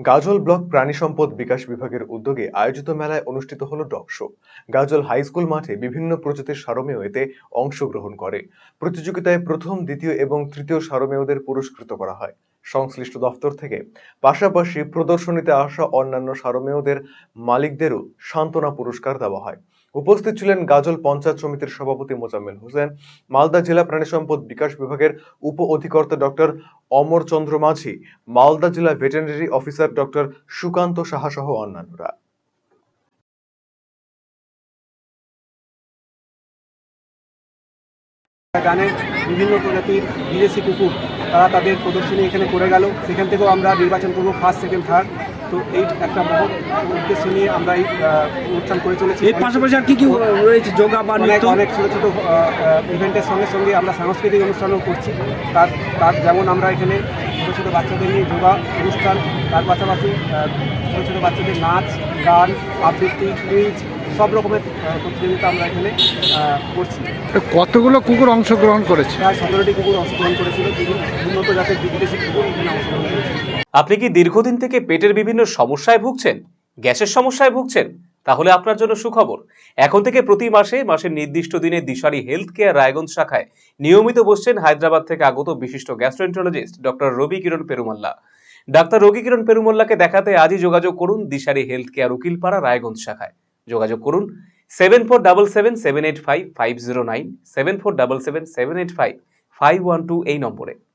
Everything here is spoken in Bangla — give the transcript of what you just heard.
গাজল ব্লক প্রাণী সম্পদ বিকাশ বিভাগের উদ্যোগে আয়োজিত মেলায় অনুষ্ঠিত হলো ডগ শো। গাজল হাই স্কুল মাঠে বিভিন্ন প্রজাতির সারমেয় এতে অংশগ্রহণ করে। প্রতিযোগিতায় প্রথম, দ্বিতীয় এবং তৃতীয় সারমেয়দের পুরস্কৃত করা হয় সংশ্লিষ্ট দফতর থেকে। পাশাপাশি প্রদর্শনীতে আসা অন্যান্য সারমেয়দের মালিকদেরও সান্ত্বনা পুরস্কার দেওয়া হয়। উপস্থিত ছিলেন গাজল পঞ্চায়েত সমিতির সভাপতি মোজাম্মেল হোসেন, মালদা জেলা প্রাণী সম্পদ বিকাশ বিভাগের উপ অধিকর্তা ডক্টর অমর চন্দ্র মাঝি, মালদা জেলা veterinary officer doctor Sukanta Saha সহ অন্যান্যরা। গানের বিভিন্ন প্রজাতির বিদেশি কুকুর তারা তাদের প্রদর্শনী এখানে করে গেল। সেখান থেকেও আমরা নির্বাচন করবো ফার্স্ট, সেকেন্ড, থার্ড। তো এই একটা মহৎ উদ্দেশ্য নিয়ে আমরা এই অনুষ্ঠান করে চলেছি। এর পাশাপাশি আর কি কি রয়েছে? যোগা বা অনেক ছোটো ছোটো ইভেন্টের সঙ্গে সঙ্গে আমরা সাংস্কৃতিক অনুষ্ঠানও করছি। তার যেমন আমরা এখানে ছোটো ছোটো বাচ্চাদের নিয়ে যোগা অনুষ্ঠান, তার পাশাপাশি ছোটো ছোটো বাচ্চাদের নাচ, গান, আবৃত্তি, কুইজ, সব রকমের প্রতিযোগিতা আমরা এখানে করছি। কতগুলো কুকুর অংশগ্রহণ করেছে? প্রায় 17টি কুকুর অংশগ্রহণ করেছিল। উন্নত জাতের বিদেশি কুকুর এখানে অংশগ্রহণ করেছিল। আপনি কি দীর্ঘদিন থেকে পেটের বিভিন্ন সমস্যায় ভুগছেন, গ্যাসের সমস্যায় ভুগছেন? তাহলে আপনার জন্য সুখবর। এখন থেকে প্রতি মাসের নির্দিষ্ট দিনে দিশারি হেলথ কেয়ার রায়গঞ্জ শাখায় নিয়মিত বসছেন হায়দ্রাবাদ থেকে আগত বিশিষ্ট গ্যাস্ট্রোএন্টারোলজিস্ট ডক্টর রবি কিরণ পেরুমাল্লা। ডাক্তার রবি কিরণ পেরুমাল্লাকে দেখাতে আজই যোগাযোগ করুন দিশারি হেলথ কেয়ার উকিলপাড়া রায়গঞ্জ শাখায়। যোগাযোগ করুন 7477785509, 7477785512 এই নম্বরে।